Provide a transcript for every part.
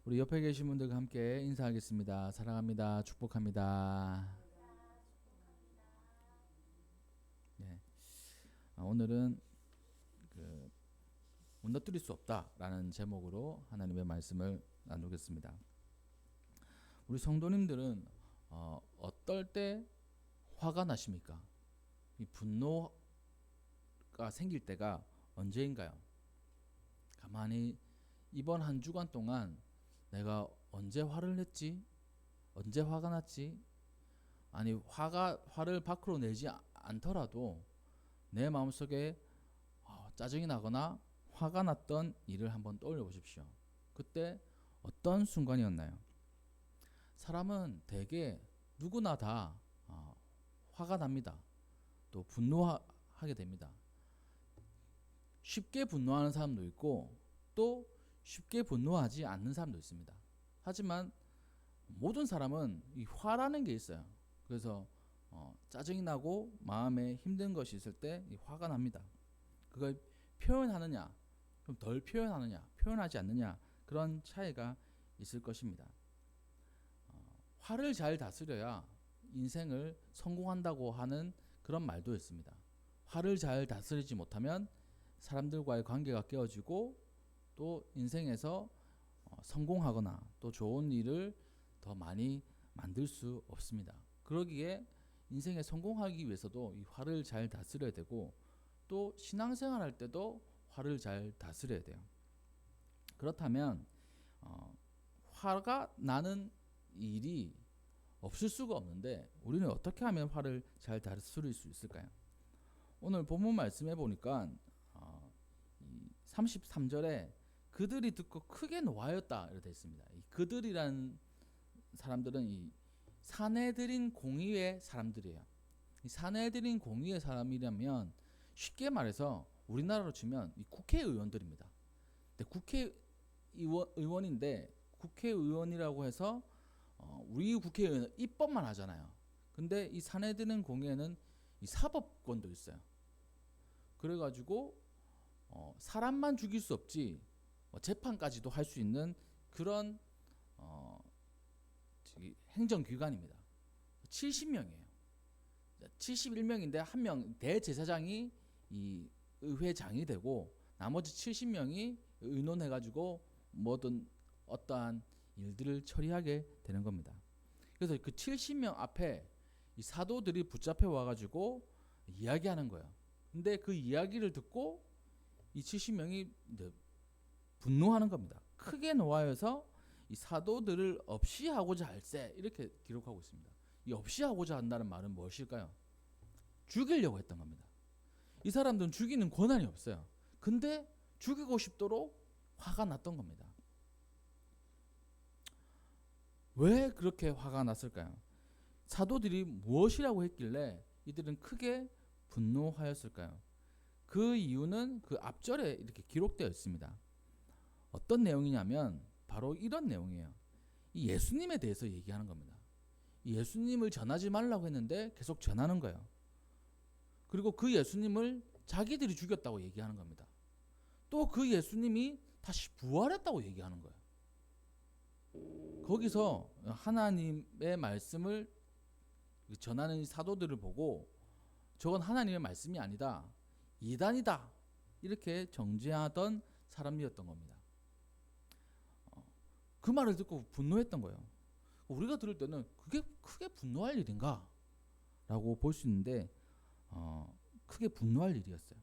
우리 옆에 계신 분들과 함께 인사하겠습니다. 사랑합니다. 축복합니다. 네. 오늘은 무너뜨릴 수 없다라는 제목으로 하나님의 말씀을 나누겠습니다. 우리 성도님들은 어떨 때 화가 나십니까? 이 분노가 생길 때가 언제인가요? 가만히 이번 한 주간 동안 내가 언제 화를 냈지? 언제 화가 났지? 아니 화를 밖으로 내지 않더라도 내 마음속에 짜증이 나거나 화가 났던 일을 한번 떠올려 보십시오. 그때 어떤 순간이었나요? 사람은 대개 누구나 다 화가 납니다. 또 분노하게 됩니다. 쉽게 분노하는 사람도 있고 또 쉽게 분노하지 않는 사람도 있습니다. 하지만 모든 사람은 이 화라는 게 있어요. 그래서 짜증이 나고 마음에 힘든 것이 있을 때 이 화가 납니다. 그걸 표현하느냐 좀 덜 표현하느냐 표현하지 않느냐 그런 차이가 있을 것입니다. 화를 잘 다스려야 인생을 성공한다고 하는 그런 말도 있습니다. 화를 잘 다스리지 못하면 사람들과의 관계가 깨어지고 또 인생에서 성공하거나 또 좋은 일을 더 많이 만들 수 없습니다. 그러기에 인생에 성공하기 위해서도 이 화를 잘 다스려야 되고 또 신앙생활 할 때도 화를 잘 다스려야 돼요. 그렇다면 화가 나는 일이 없을 수가 없는데 우리는 어떻게 하면 화를 잘 다스릴 수 있을까요? 오늘 본문 말씀해 보니까 33절에 그들이 듣고 크게 노하였다 이렇게 되어 있습니다. 이 그들이란 사람들은 이 사내들인 공의의 사람들이에요. 이 사내들인 공의의 사람이라면 쉽게 말해서 우리나라로 치면 이 국회의원들입니다. 근데 국회의원인데 국회의원이라고 해서 우리 국회의원은 입법만 하잖아요. 근데 이 사내들인 공의에는 이 사법권도 있어요. 그래가지고 사람만 죽일 수 없지 재판까지도 할 수 있는 그런 행정기관입니다. 70명이에요. 71명인데 한 명 대제사장이 이 의회장이 되고 나머지 70명이 의논해가지고 뭐든 어떠한 일들을 처리하게 되는 겁니다. 그래서 그 70명 앞에 이 사도들이 붙잡혀 와가지고 이야기하는 거예요. 근데 그 이야기를 듣고 이 70명이 분노하는 겁니다. 크게 노하여서 이 사도들을 없이 하고자 할세 이렇게 기록하고 있습니다. 이 없이 하고자 한다는 말은 무엇일까요? 죽이려고 했던 겁니다. 이 사람들은 죽이는 권한이 없어요. 근데 죽이고 싶도록 화가 났던 겁니다. 왜 그렇게 화가 났을까요? 사도들이 무엇이라고 했길래 이들은 크게 분노하였을까요? 그 이유는 그 앞절에 이렇게 기록되어 있습니다. 어떤 내용이냐면 바로 이런 내용이에요. 이 예수님에 대해서 얘기하는 겁니다. 이 예수님을 전하지 말라고 했는데 계속 전하는 거예요. 그리고 그 예수님을 자기들이 죽였다고 얘기하는 겁니다. 또 그 예수님이 다시 부활했다고 얘기하는 거예요. 거기서 하나님의 말씀을 전하는 사도들을 보고 저건 하나님의 말씀이 아니다. 이단이다. 이렇게 정죄하던 사람이었던 겁니다. 그 말을 듣고 분노했던 거예요. 우리가 들을 때는 그게 크게 분노할 일인가? 라고 볼 수 있는데 크게 분노할 일이었어요.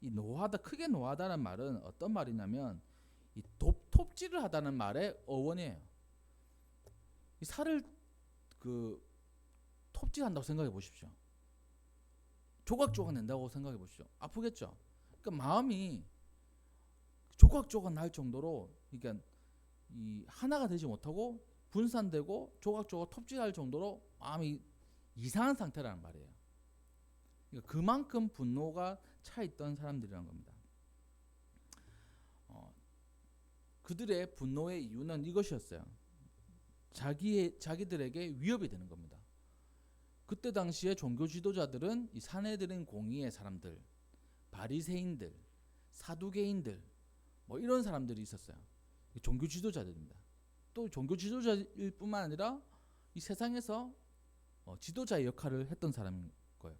이 노하다, 크게 노하다는 말은 어떤 말이냐면 이 톱질을 하다는 말의 어원이에요. 이 살을 톱질한다고 생각해 보십시오. 조각조각 낸다고 생각해 보십시오. 아프겠죠? 그러니까 마음이 조각조각 날 정도로 그러니까 이 하나가 되지 못하고 분산되고 조각조각 톱질할 정도로 마음이 이상한 상태라는 말이에요. 그러니까 그만큼 분노가 차 있던 사람들이라는 겁니다. 그들의 분노의 이유는 이것이었어요. 자기들에게 위협이 되는 겁니다. 그때 당시에 종교 지도자들은 이 사내들인 공의의 사람들, 바리새인들, 사두개인들 뭐 이런 사람들이 있었어요. 종교 지도자들입니다. 또 종교 지도자일 뿐만 아니라 이 세상에서 지도자의 역할을 했던 사람인 거예요.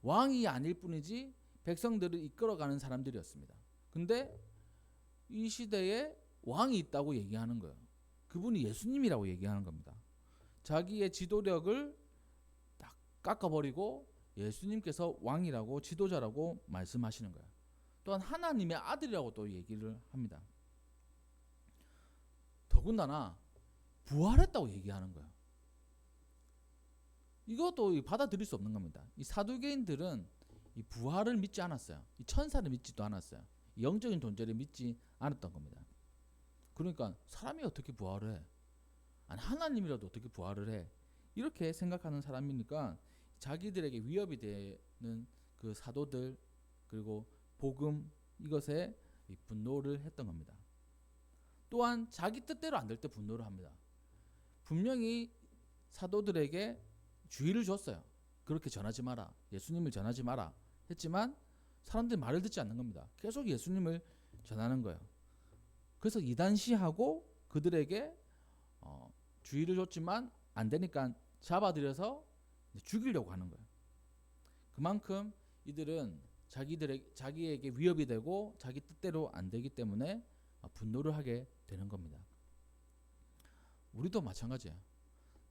왕이 아닐 뿐이지 백성들을 이끌어가는 사람들이었습니다. 근데 이 시대에 왕이 있다고 얘기하는 거예요. 그분이 예수님이라고 얘기하는 겁니다. 자기의 지도력을 딱 깎아버리고 예수님께서 왕이라고 지도자라고 말씀하시는 거예요. 또한 하나님의 아들이라고 또 얘기를 합니다. 더군다나 부활했다고 얘기하는 거예요. 이것도 받아들일 수 없는 겁니다. 이 사두개인들은 이 부활을 믿지 않았어요. 이 천사를 믿지도 않았어요. 이 영적인 존재를 믿지 않았던 겁니다. 그러니까 사람이 어떻게 부활을 해? 아니 하나님이라도 어떻게 부활을 해? 이렇게 생각하는 사람이니까 자기들에게 위협이 되는 그 사도들 그리고 복음 이것에 분노를 했던 겁니다. 또한 자기 뜻대로 안 될 때 분노를 합니다. 분명히 사도들에게 주의를 줬어요. 그렇게 전하지 마라. 예수님을 전하지 마라. 했지만 사람들이 말을 듣지 않는 겁니다. 계속 예수님을 전하는 거예요. 그래서 이단시하고 그들에게 주의를 줬지만 안 되니까 잡아들여서 죽이려고 하는 거예요. 그만큼 이들은 자기에게 위협이 되고 자기 뜻대로 안 되기 때문에 분노를 하게 되는 겁니다. 우리도 마찬가지예요.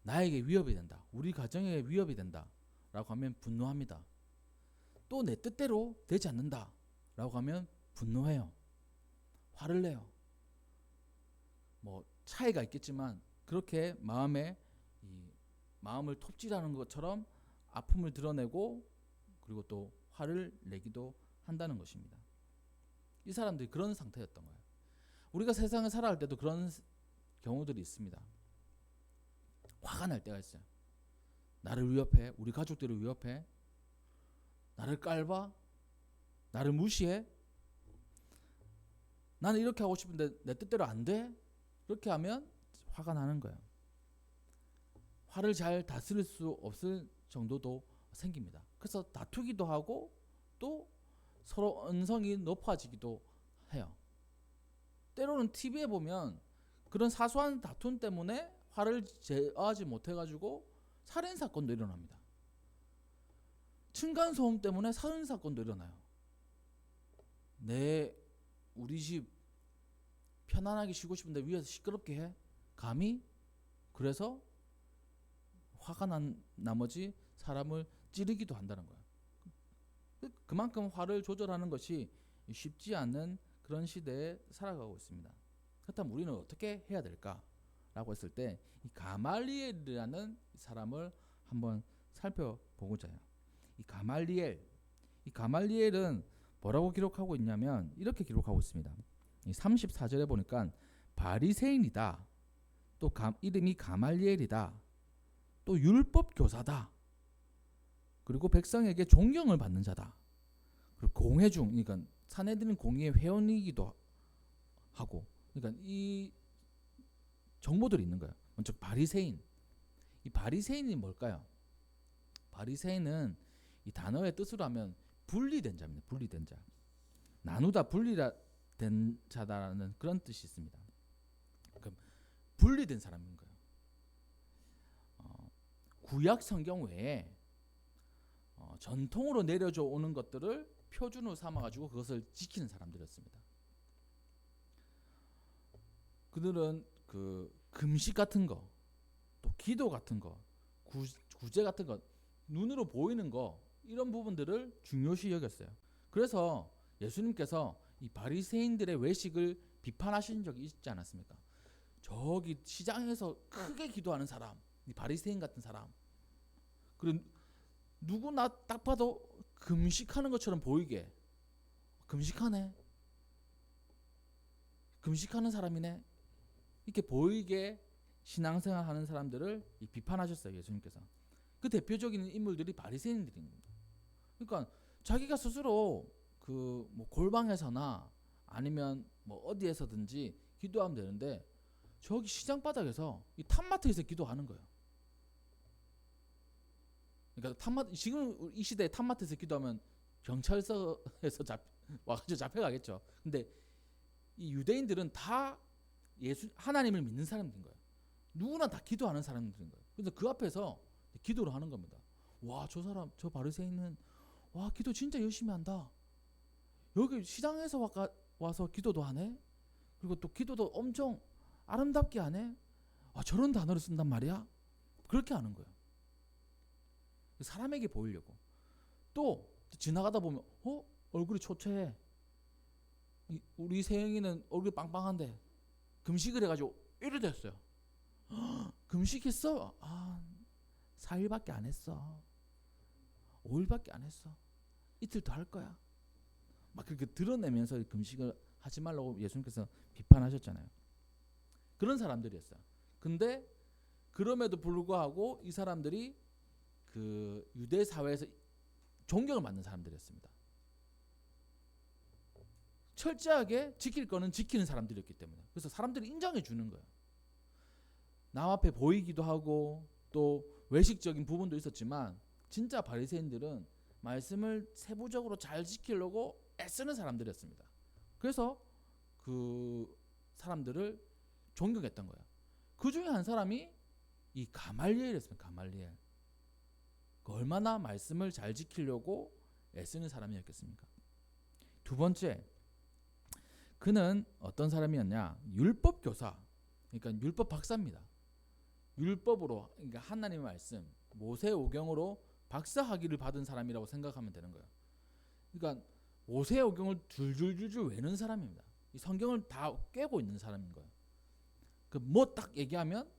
나에게 위협이 된다. 우리 가정에 위협이 된다. 라고 하면 분노합니다. 또 내 뜻대로 되지 않는다. 라고 하면 분노해요. 화를 내요. 뭐 차이가 있겠지만 그렇게 마음을 톱질하는 것처럼 아픔을 드러내고 그리고 또 화를 내기도 한다는 것입니다. 이 사람들이 그런 상태였던 거예요. 우리가 세상을 살아갈 때도 그런 경우들이 있습니다. 화가 날 때가 있어요. 나를 위협해, 우리 가족들을 위협해, 나를 깔봐, 나를 무시해. 나는 이렇게 하고 싶은데 내 뜻대로 안 돼? 그렇게 하면 화가 나는 거예요. 화를 잘 다스릴 수 없을 정도도 생깁니다. 그래서 다투기도 하고 또 서로 언성이 높아지기도 해요. 때로는 TV에 보면 그런 사소한 다툼 때문에 화를 제어하지 못해가지고 살인사건도 일어납니다. 층간소음 때문에 살인사건도 일어나요. 우리 집 편안하게 쉬고 싶은데 위에서 시끄럽게 해? 감히? 그래서 화가 난 나머지 사람을 찌르기도 한다는 거예요. 그만큼 화를 조절하는 것이 쉽지 않은 그런 시대에 살아가고 있습니다. 그렇다면 우리는 어떻게 해야 될까? 라고 했을 때 이 가말리엘이라는 사람을 한번 살펴보고자 해요. 이 가말리엘은 뭐라고 기록하고 있냐면 이렇게 기록하고 있습니다. 이 34절에 보니까 바리새인이다. 또 이름이 가말리엘이다. 또 율법 교사다. 그리고 백성에게 존경을 받는 자다. 그리고 공회 중, 그러니까 사내들은 공의의 회원이기도 하고, 그러니까 이 정보들이 있는 거예요. 먼저 바리새인. 이 바리새인이 뭘까요? 바리새인은 이 단어의 뜻으로 하면 분리된 자입니다. 분리된 자. 나누다 분리된 자다라는 그런 뜻이 있습니다. 그럼 분리된 사람인 거예요. 구약 성경 외에 전통으로 내려져 오는 것들을 표준으로 삼아가지고 그것을 지키는 사람들이었습니다. 그들은 그 금식 같은 거, 또 기도 같은 거, 구제 같은 거, 눈으로 보이는 거 이런 부분들을 중요시 여겼어요. 그래서 예수님께서 이 바리새인들의 외식을 비판하신 적이 있지 않았습니까? 저기 시장에서 크게 기도하는 사람, 이 바리새인 같은 사람, 그리고 누구나 딱 봐도 금식하는 것처럼 보이게 금식하네, 금식하는 사람이네 이렇게 보이게 신앙생활하는 사람들을 비판하셨어요. 예수님께서. 그 대표적인 인물들이 바리새인들입니다. 그러니까 자기가 스스로 그 뭐 골방에서나 아니면 뭐 어디에서든지 기도하면 되는데 저기 시장 바닥에서 이 탑마트에서 기도하는 거예요. 그러니까 지금 이 시대에 탑마트에서 기도하면 경찰서에서 와가지고 잡혀가겠죠. 근데 이 유대인들은 다 하나님을 믿는 사람들인 거예요. 누구나 다 기도하는 사람들인 거예요. 그래서 그 앞에서 기도를 하는 겁니다. 와, 저 사람, 저 바리새인은 와, 기도 진짜 열심히 한다. 여기 시장에서 와서 기도도 하네. 그리고 또 기도도 엄청 아름답게 하네. 아, 저런 단어를 쓴단 말이야. 그렇게 하는 거예요. 사람에게 보이려고. 또 지나가다 보면 얼굴이 초췌해. 우리 세영이는 얼굴이 빵빵한데 금식을 해가지고 이래 됐어요. 금식했어? 4일밖에 안 했어. 5일밖에 안 했어. 이틀 더 할 거야. 막 그렇게 드러내면서 금식을 하지 말라고 예수님께서 비판하셨잖아요. 그런 사람들이었어요. 근데 그럼에도 불구하고 이 사람들이 그 유대 사회에서 존경을 받는 사람들이었습니다. 철저하게 지킬 거는 지키는 사람들이었기 때문에. 그래서 사람들이 인정해 주는 거예요. 남 앞에 보이기도 하고 또 외식적인 부분도 있었지만 진짜 바리새인들은 말씀을 세부적으로 잘 지키려고 애쓰는 사람들이었습니다. 그래서 그 사람들을 존경했던 거예요. 그 중에 한 사람이 이 가말리엘이었습니다. 가말리엘. 얼마나 말씀을 잘 지키려고 애쓰는 사람이었겠습니까? 두 번째, 그는 어떤 사람이었냐? 율법 교사, 그러니까 율법 박사입니다. 율법으로, 그러니까 하나님의 말씀, 모세오경으로 박사학위를 받은 사람이라고 생각하면 되는 거예요. 그러니까 모세오경을 줄줄줄줄 외는 사람입니다. 이 성경을 다 깨고 있는 사람인 거예요. 그 뭐 딱 얘기하면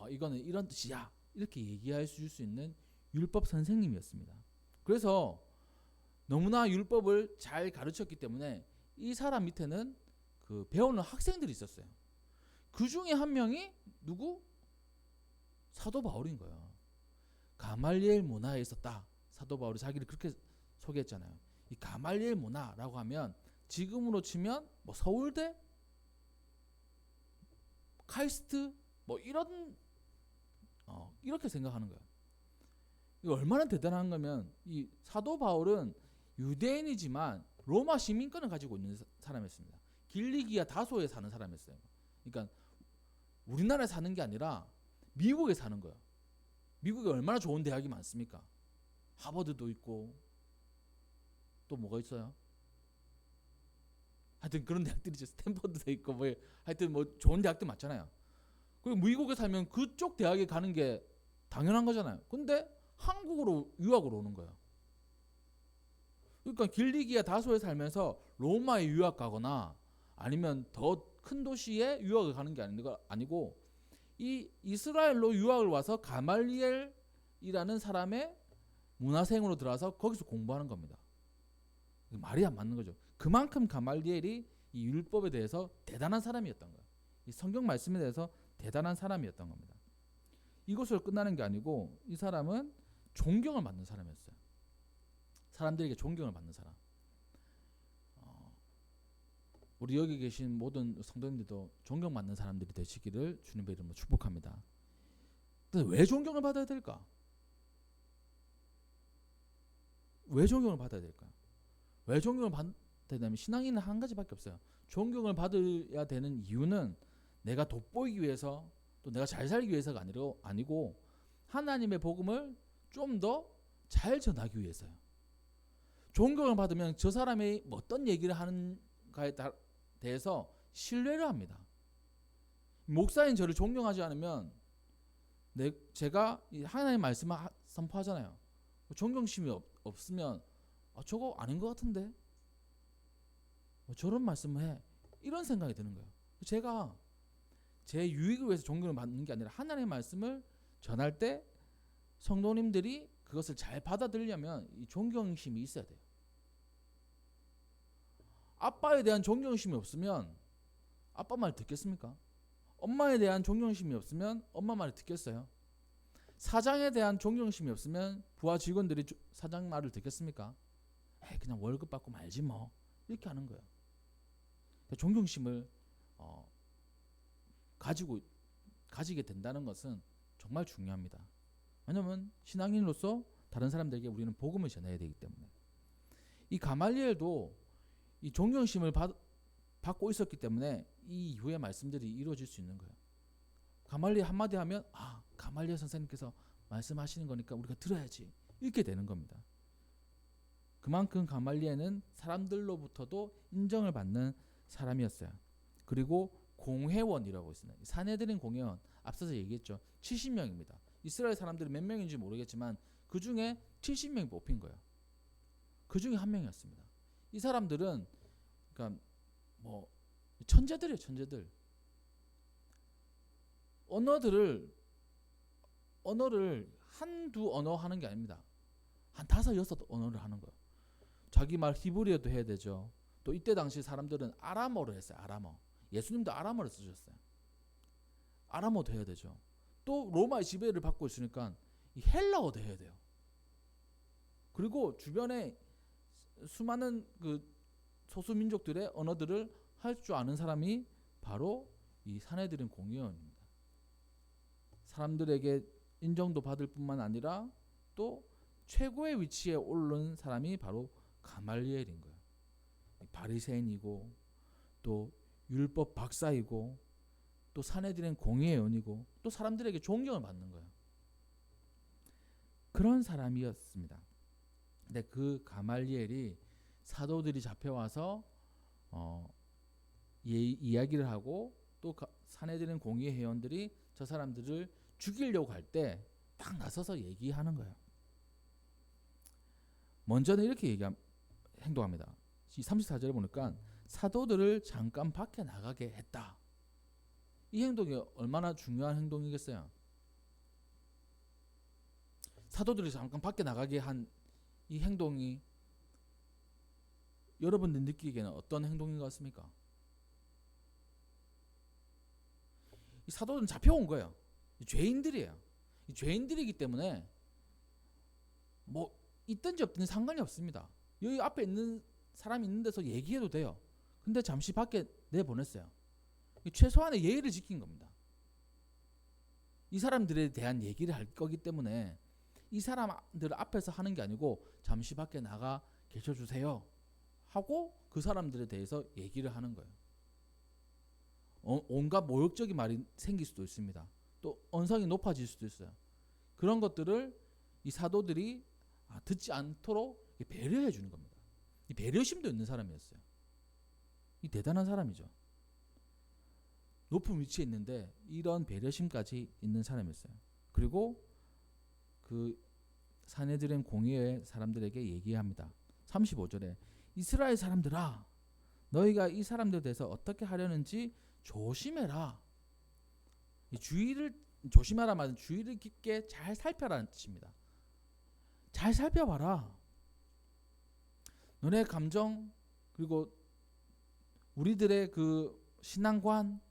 이거는 이런 뜻이야 이렇게 얘기할 수 있는 율법 선생님이었습니다. 그래서 너무나 율법을 잘 가르쳤기 때문에 이 사람 밑에는 그 배우는 학생들이 있었어요. 그 중에 한 명이 누구? 사도 바울인 거예요. 가말리엘 문화에 있었다. 사도 바울이 자기를 그렇게 소개했잖아요. 이 가말리엘 문화라고 하면 지금으로 치면 뭐 서울대, 카이스트 뭐 이런 이렇게 생각하는 거예요. 이거 얼마나 대단한 거면 이 사도 바울은 유대인이지만 로마 시민권을 가지고 있는 사람이었습니다. 길리기아 다소에 사는 사람이었어요. 그러니까 우리나라에 사는 게 아니라 미국에 사는 거예요. 미국에 얼마나 좋은 대학이 많습니까? 하버드도 있고 또 뭐가 있어요? 하여튼 그런 대학들이 스탠퍼드도 있고 뭐 하여튼 뭐 좋은 대학들 많잖아요. 그리고 미국에 살면 그쪽 대학에 가는 게 당연한 거잖아요. 근데 한국으로 유학을 오는 거예요. 그러니까 길리기아 다소에 살면서 로마에 유학 가거나 아니면 더 큰 도시에 유학을 가는 게 아니고 이 이스라엘로 유학을 와서 가말리엘이라는 사람의 문화생으로 들어와서 거기서 공부하는 겁니다. 말이 안 맞는 거죠. 그만큼 가말리엘이 이 율법에 대해서 대단한 사람이었던 거예요. 이 성경 말씀에 대해서 대단한 사람이었던 겁니다. 이것으로 끝나는 게 아니고 이 사람은 존경을 받는 사람이었어요. 사람들에게 존경을 받는 사람. 우리 여기 계신 모든 성도님들도 존경받는 사람들이 되시기를 주님의 이름으로 축복합니다. 근데 왜 존경을 받아야 될까? 왜 존경을 받아야 될까요? 왜 존경을 받아야 되냐면 신앙인은 한 가지밖에 없어요. 존경을 받아야 되는 이유는 내가 돋보이기 위해서 또 내가 잘 살기 위해서가 아니고 하나님의 복음을 좀 더 잘 전하기 위해서요. 존경을 받으면 저 사람이 어떤 얘기를 하는가에 대해서 신뢰를 합니다. 목사인 저를 존경하지 않으면 제가 하나님의 말씀을 선포하잖아요. 존경심이 없으면 저거 아닌 것 같은데 저런 말씀을 해 이런 생각이 드는 거예요. 제가 제 유익을 위해서 존경을 받는 게 아니라 하나님의 말씀을 전할 때 성도님들이 그것을 잘 받아들이려면 이 존경심이 있어야 돼요. 아빠에 대한 존경심이 없으면 아빠 말 듣겠습니까? 엄마에 대한 존경심이 없으면 엄마 말을 듣겠어요? 사장에 대한 존경심이 없으면 부하 직원들이 사장 말을 듣겠습니까? 그냥 월급 받고 말지 뭐 이렇게 하는 거예요. 존경심을 가지게 된다는 것은 정말 중요합니다. 왜냐하면 신앙인으로서 다른 사람들에게 우리는 복음을 전해야 되기 때문에. 이 가말리엘도 이 존경심을 받고 있었기 때문에 이 이후의 말씀들이 이루어질 수 있는 거예요. 가말리엘 한마디 하면 가말리엘 선생님께서 말씀하시는 거니까 우리가 들어야지, 이렇게 되는 겁니다. 그만큼 가말리엘은 사람들로부터도 인정을 받는 사람이었어요. 그리고 공회원이라고 있습니다. 사내들인 공회원, 앞서서 얘기했죠. 70명입니다. 이스라엘 사람들이 몇 명인지 모르겠지만 그 중에 70명이 뽑힌 거예요. 그 중에 한 명이었습니다. 이 사람들은 그러니까 뭐 천재들이에요, 천재들. 언어를 한두 언어 하는 게 아닙니다. 한 5, 6 언어를 하는 거예요. 자기 말 히브리어도 해야 되죠. 또 이때 당시 사람들은 아람어로 했어요. 아람어. 예수님도 아람어를 쓰셨어요. 아람어도 해야 되죠. 또 로마의 지배를 받고 있으니까 이 헬라어도 해야 돼요. 그리고 주변에 수많은 그 소수 민족들의 언어들을 할 줄 아는 사람이 바로 이 사내들인 공회원입니다. 사람들에게 인정도 받을 뿐만 아니라 또 최고의 위치에 오른 사람이 바로 가말리엘인 거예요. 바리새인이고 또 율법 박사이고 또 사내들인 공회원이고 또 사람들에게 존경을 받는 거예요. 그런 사람이었습니다. 근데 그 가말리엘이 사도들이 잡혀와서 이야기를 하고 또 사내들인 공회회원들이 저 사람들을 죽이려고 할 때 딱 나서서 얘기하는 거예요. 먼저는 이렇게 행동합니다. 34절에 보니까 사도들을 잠깐 밖에 나가게 했다. 이 행동이 얼마나 중요한 행동이겠어요? 사도들이 잠깐 밖에 나가게 한 이 행동이 여러분들 느끼기에는 어떤 행동인 것 같습니까? 이 사도들은 잡혀온 거예요. 죄인들이에요. 죄인들이기 때문에 뭐 있든지 없든지 상관이 없습니다. 여기 앞에 있는 사람이 있는 데서 얘기해도 돼요. 근데 잠시 밖에 내보냈어요. 최소한의 예의를 지킨 겁니다. 이 사람들에 대한 얘기를 할 거기 때문에 이 사람들 앞에서 하는 게 아니고 잠시 밖에 나가 계셔주세요 하고 그 사람들에 대해서 얘기를 하는 거예요. 온갖 모욕적인 말이 생길 수도 있습니다. 또 언성이 높아질 수도 있어요. 그런 것들을 이 사도들이 듣지 않도록 배려해 주는 겁니다. 이 배려심도 있는 사람이었어요. 이 대단한 사람이죠. 높은 위치에 있는데 이런 배려심까지 있는 사람이었어요. 그리고 그 사내들인 공회의 사람들에게 얘기합니다. 35절에 이스라엘 사람들아, 너희가 이 사람들에 대해서 어떻게 하려는지 조심해라. 이 주의를 조심하라 말은 주의를 깊게 잘 살펴라는 뜻입니다. 잘 살펴봐라. 너네 감정 그리고 우리들의 그 신앙관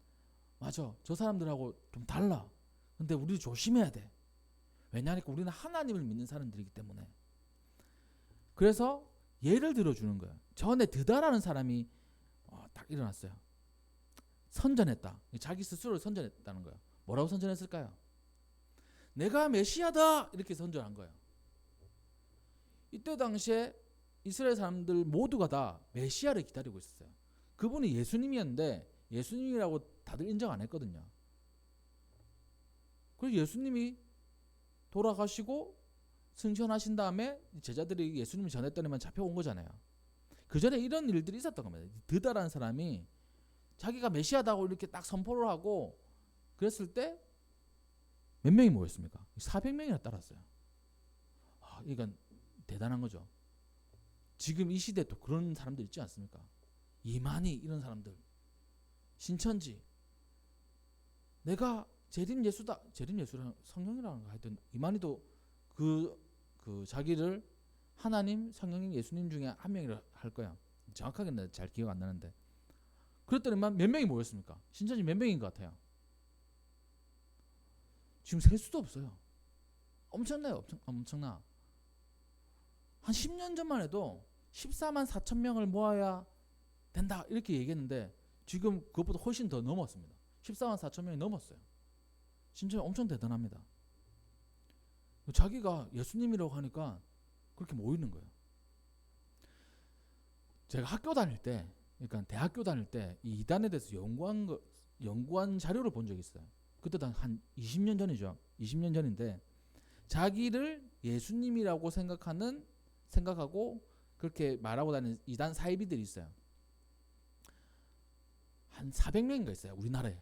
맞아. 저 사람들하고 좀 달라. 근데 우리 조심해야 돼. 왜냐하니까 우리는 하나님을 믿는 사람들이기 때문에. 그래서 예를 들어주는 거예요. 전에 드다라는 사람이 딱 일어났어요. 선전했다. 자기 스스로를 선전했다는 거예요. 뭐라고 선전했을까요? 내가 메시아다 이렇게 선전한 거예요. 이때 당시에 이스라엘 사람들 모두가 다 메시아를 기다리고 있었어요. 그분이 예수님이었는데 예수님이라고 다들 인정 안 했거든요. 그래서 예수님이 돌아가시고 승천하신 다음에 제자들이 예수님을 전했더니만 잡혀온 거잖아요. 그 전에 이런 일들이 있었던 겁니다. 드다라는 사람이 자기가 메시아다고 이렇게 딱 선포를 하고 그랬을 때 몇 명이 모였습니까? 400명이나 따랐어요. 이건 대단한 거죠. 지금 이 시대에 또 그런 사람들 있지 않습니까? 이만희 이런 사람들, 신천지, 내가 재림 예수다, 재림 예수랑 성령이라는 거 하여튼 이만희도 그 자기를 하나님, 성령님, 예수님 중에 한 명이라 할 거야. 정확하게는 잘 기억 안 나는데. 그랬더니만 몇 명이 모였습니까? 신천지 몇 명인 것 같아요? 지금 셀 수도 없어요. 엄청나요, 엄청나. 한 10년 전만 해도 14만 4천 명을 모아야 된다 이렇게 얘기했는데 지금 그것보다 훨씬 더 넘었습니다. 14만 4천 명이 넘었어요. 진짜 엄청 대단합니다. 자기가 예수님이라고 하니까 그렇게 모이는 거예요. 제가 학교 다닐 때 그러니까 대학교 다닐 때 이 이단에 대해서 연구한 자료를 본 적이 있어요. 그때도 한 20년 전이죠. 20년 전인데 자기를 예수님이라고 생각하고 그렇게 말하고 다니는 이단 사이비들이 있어요. 한 400명인가 있어요, 우리나라에.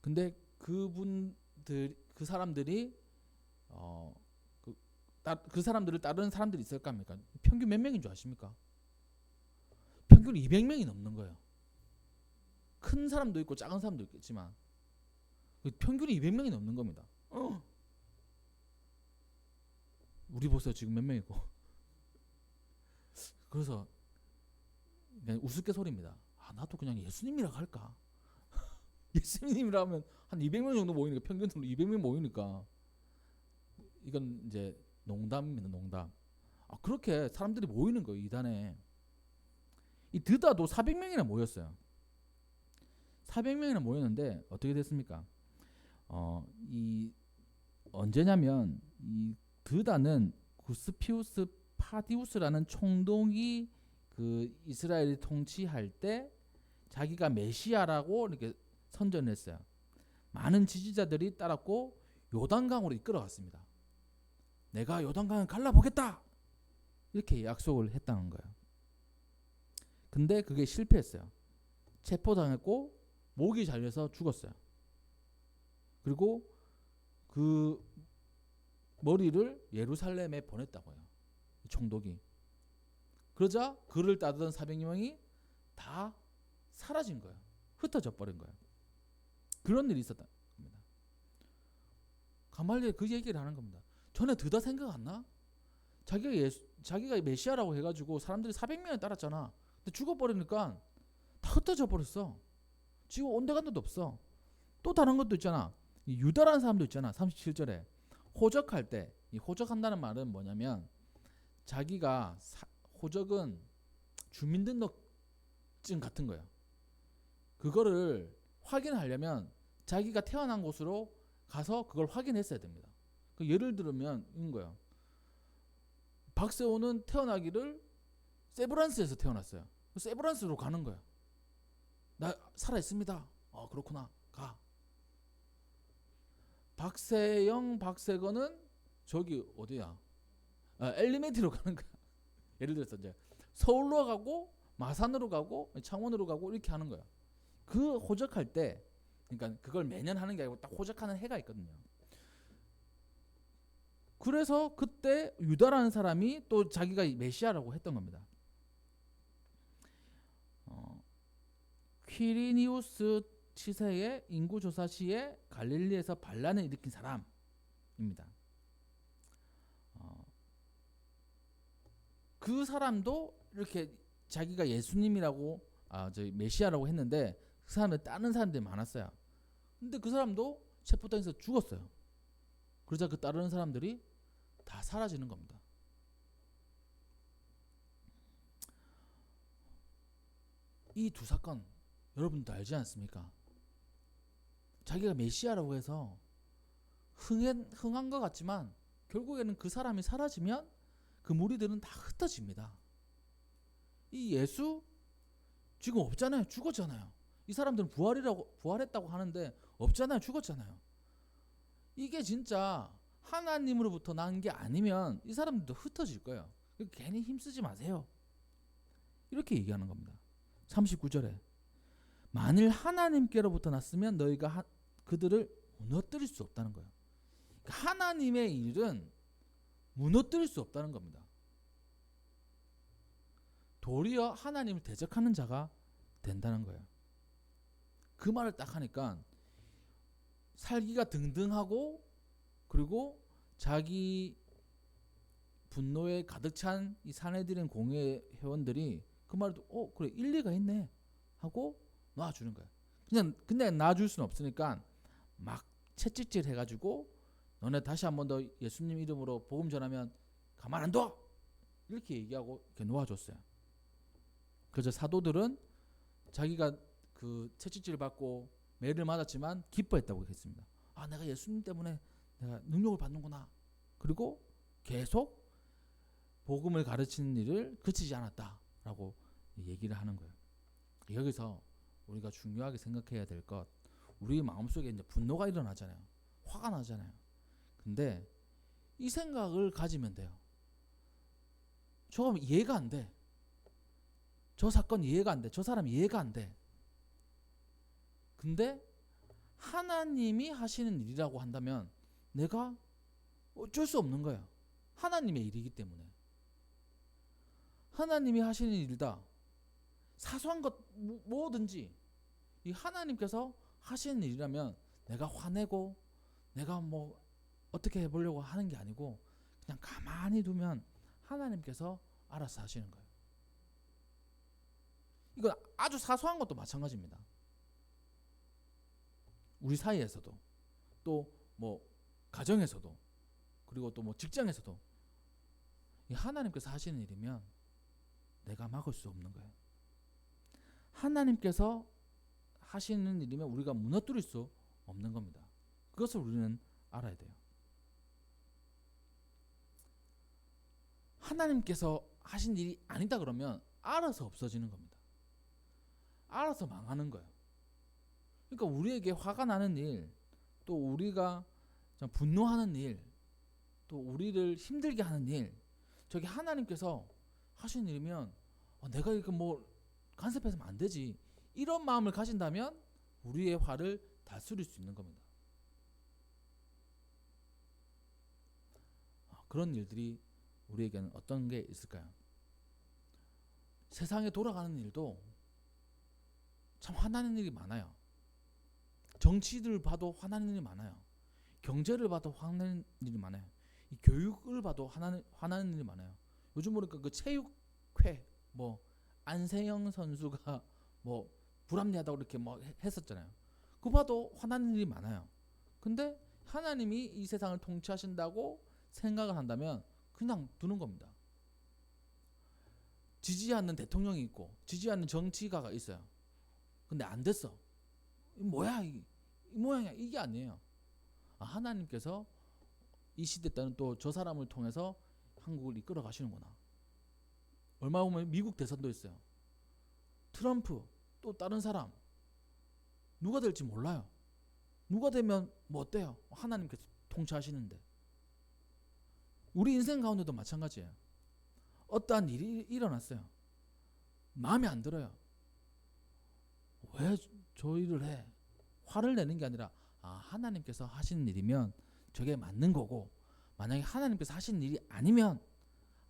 근데 그 사람들이 그 사람들을 따르는 사람들이 있을까 합니까? 평균 몇 명인 줄 아십니까? 평균 200명이 넘는 거예요. 큰 사람도 있고 작은 사람도 있겠지만 평균이 200명이 넘는 겁니다. 우리 보세요, 지금 몇 명이고. 그래서 그냥 우스갯소리입니다. 나도 그냥 예수님이라고 할까? 예수님이라 하면 한 200명 정도 모이니까, 평균으로 200명 모이니까 이건 이제 농담입니다. 농담. 그렇게 사람들이 모이는 거예요. 이단에. 이 드다도 400명이나 모였어요. 400명이나 모였는데 어떻게 됐습니까? 이 언제냐면 이 드다는 구스피우스 파디우스라는 총독이 그 이스라엘을 통치할 때 자기가 메시아라고 이렇게 선전을 했어요. 많은 지지자들이 따랐고 요단강으로 이끌어갔습니다. 내가 요단강을 갈라보겠다! 이렇게 약속을 했다는 거예요. 근데 그게 실패했어요. 체포당했고 목이 잘려서 죽었어요. 그리고 그 머리를 예루살렘에 보냈다고 해요. 총독이. 그러자 그를 따르던 400명이 다 사라진 거예요. 흩어져 버린 거예요. 그런 일이 있었다 겁니다. 가말리엘 그 얘기를 하는 겁니다. 전에 드다 생각 안 나? 자기가 메시아라고 해가지고 사람들이 400명을 따랐잖아. 근데 죽어버리니까 다 흩어져 버렸어. 지금 온데간데도 없어. 또 다른 것도 있잖아. 이 유다라는 사람도 있잖아. 37절에 호적할 때, 이 호적한다는 말은 뭐냐면 자기가 호적은 주민등록증 같은 거예요. 그거를 확인하려면 자기가 태어난 곳으로 가서 그걸 확인했어야 됩니다. 예를 들면 이런 거예요. 박세호는 태어나기를 세브란스에서 태어났어요. 세브란스로 가는 거야. 나 살아있습니다. 그렇구나. 가. 박세영, 박세건은 저기 어디야? 엘리메이트로 가는 거야. 예를 들어서 이제 서울로 가고 마산으로 가고 창원으로 가고 이렇게 하는 거야. 그 호적할 때, 그러니까 그걸 매년 하는 게 아니고 딱 호적하는 해가 있거든요. 그래서 그때 유다라는 사람이 또 자기가 메시아라고 했던 겁니다. 퀴리니우스 치세의 인구조사 시에 갈릴리에서 반란을 일으킨 사람입니다. 그 사람도 이렇게 자기가 예수님이라고 저희 메시아라고 했는데 그 사람을 따르는 사람들이 많았어요. 근데 그 사람도 체포당해서 죽었어요. 그러자 그 따르는 사람들이 다 사라지는 겁니다. 이 두 사건 여러분도 알지 않습니까? 자기가 메시아라고 해서 흥한 것 같지만 결국에는 그 사람이 사라지면 그 무리들은 다 흩어집니다. 이 예수 지금 없잖아요. 죽었잖아요. 이 사람들은 부활했다고 하는데 없잖아요. 죽었잖아요. 이게 진짜 하나님으로부터 난 게 아니면 이 사람들도 흩어질 거예요. 괜히 힘쓰지 마세요. 이렇게 얘기하는 겁니다. 39절에 만일 하나님께로부터 났으면 너희가 그들을 무너뜨릴 수 없다는 거예요. 그러니까 하나님의 일은 무너뜨릴 수 없다는 겁니다. 도리어 하나님을 대적하는 자가 된다는 거예요. 그 말을 딱 하니까 살기가 등등하고 그리고 자기 분노에 가득 찬 이 사내들인 공회 회원들이 그 말을 그래 일리가 있네 하고 놔주는 거예요. 근데 놔줄 수는 없으니까 막 채찍질 해가지고 너네 다시 한 번 더 예수님 이름으로 복음 전하면 가만 안 둬! 이렇게 얘기하고 이렇게 놓아줬어요. 그래서 사도들은 자기가 그 채찍질 받고 매를 맞았지만 기뻐했다고 했습니다. 내가 예수님 때문에 내가 능력을 받는구나. 그리고 계속 복음을 가르치는 일을 그치지 않았다라고 얘기를 하는 거예요. 여기서 우리가 중요하게 생각해야 될 것, 우리 마음속에 이제 분노가 일어나잖아요. 화가 나잖아요. 근데 이 생각을 가지면 돼요. 저 이해가 안 돼. 저 사건 이해가 안 돼. 저 사람 이해가 안 돼. 근데 하나님이 하시는 일이라고 한다면 내가 어쩔 수 없는 거야. 하나님의 일이기 때문에. 하나님이 하시는 일이다. 사소한 것 뭐든지 이 하나님께서 하시는 일이라면 내가 화내고 내가 뭐 어떻게 해보려고 하는 게 아니고 그냥 가만히 두면 하나님께서 알아서 하시는 거예요. 이건 아주 사소한 것도 마찬가지입니다. 우리 사이에서도 또 뭐 가정에서도 그리고 또 뭐 직장에서도 이 하나님께서 하시는 일이면 내가 막을 수 없는 거예요. 하나님께서 하시는 일이면 우리가 무너뜨릴 수 없는 겁니다. 그것을 우리는 알아야 돼요. 하나님께서 하신 일이 아니다 그러면 알아서 없어지는 겁니다. 알아서 망하는 거예요. 그러니까 우리에게 화가 나는 일, 또 우리가 분노하는 일, 또 우리를 힘들게 하는 일, 저게 하나님께서 하신 일이면 내가 이거 뭐 간섭해서는 안 되지, 이런 마음을 가진다면 우리의 화를 다스릴 수 있는 겁니다. 그런 일들이 우리에게는 어떤 게 있을까요? 세상에 돌아가는 일도 참 화나는 일이 많아요. 정치를 봐도 화나는 일이 많아요. 경제를 봐도 화나는 일이 많아요. 이 교육을 봐도 화나는 일이 많아요. 요즘 보니까 그 체육회 뭐 안세영 선수가 뭐 불합리하다고 이렇게 뭐 했었잖아요. 그거 봐도 화나는 일이 많아요. 근데 하나님이 이 세상을 통치하신다고 생각을 한다면 그냥 두는 겁니다. 지지하는 대통령이 있고 지지하는 정치가가 있어요. 근데 안 됐어. 뭐야 이 모양이야, 이게 아니에요. 하나님께서 이 시대 때는 또 저 사람을 통해서 한국을 이끌어 가시는구나. 얼마 보면 미국 대선도 있어요. 트럼프 또 다른 사람 누가 될지 몰라요. 누가 되면 뭐 어때요? 하나님께서 통치하시는데. 우리 인생 가운데도 마찬가지예요. 어떠한 일이 일어났어요. 마음에 안 들어요. 왜 저 일을 해? 화를 내는 게 아니라 하나님께서 하시는 일이면 저게 맞는 거고, 만약에 하나님께서 하시는 일이 아니면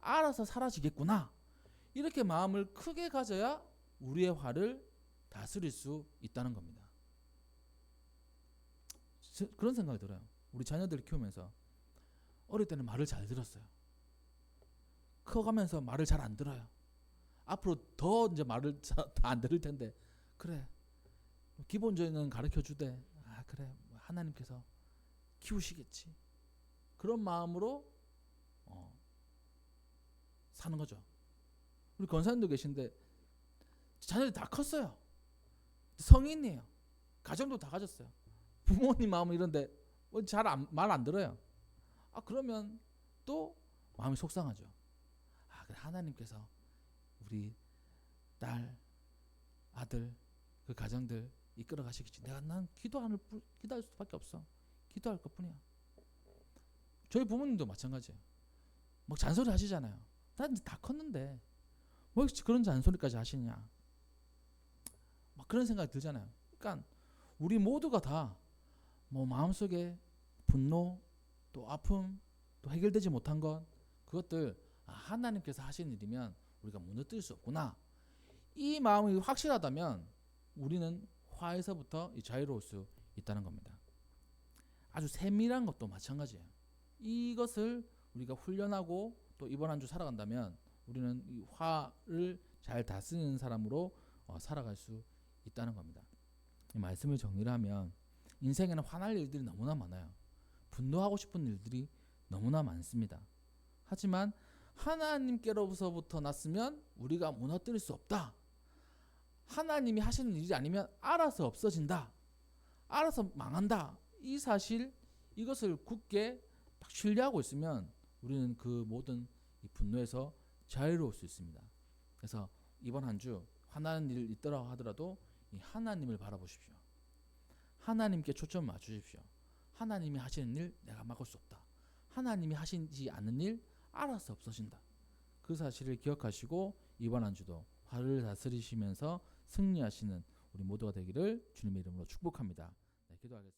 알아서 사라지겠구나, 이렇게 마음을 크게 가져야 우리의 화를 다스릴 수 있다는 겁니다. 그런 생각이 들어요. 우리 자녀들을 키우면서 어릴 때는 말을 잘 들었어요. 커가면서 말을 잘 안 들어요. 앞으로 더 이제 말을 다 안 들을 텐데, 그래 기본적인 가르쳐 주되 그래 하나님께서 키우시겠지, 그런 마음으로 사는 거죠. 우리 권사님도 계신데 자녀들이 다 컸어요. 성인이에요. 가정도 다 가졌어요. 부모님 마음은 이런데 잘 말 안 들어요. 그러면 또 마음이 속상하죠. 그래 하나님께서 우리 딸, 아들, 그 가정들 이끌어 가시겠지. 난 기도할 수밖에 없어. 기도할 것뿐이야. 저희 부모님도 마찬가지예요. 막 잔소리 하시잖아요. 난 이제 다 컸는데 뭐 그런 잔소리까지 하시냐. 막 그런 생각이 들잖아요. 그러니까 우리 모두가 다 뭐 마음속에 분노, 또 아픔, 또 해결되지 못한 것, 그것들 하나님께서 하신 일이면 우리가 무너뜨릴 수 없구나, 이 마음이 확실하다면 우리는 화에서부터 자유로울 수 있다는 겁니다. 아주 세밀한 것도 마찬가지예요. 이것을 우리가 훈련하고 또 이번 한 주 살아간다면 우리는 이 화를 잘 다스리는 사람으로 살아갈 수 있다는 겁니다. 이 말씀을 정리를 하면 인생에는 화날 일들이 너무나 많아요. 분노하고 싶은 일들이 너무나 많습니다. 하지만 하나님께로부터 났으면 우리가 무너뜨릴 수 없다. 하나님이 하시는 일이 아니면 알아서 없어진다. 알아서 망한다. 이 사실, 이것을 굳게 딱 신뢰하고 있으면 우리는 그 모든 이 분노에서 자유로울 수 있습니다. 그래서 이번 한 주 화나는 일 있더라 하더라도 이 하나님을 바라보십시오. 하나님께 초점 맞추십시오. 하나님이 하시는 일 내가 막을 수 없다. 하나님이 하시지 않는 일 알아서 없어진다. 그 사실을 기억하시고 이번 한 주도 화를 다스리시면서 승리하시는 우리 모두가 되기를 주님의 이름으로 축복합니다. 네, 기도하겠습니다.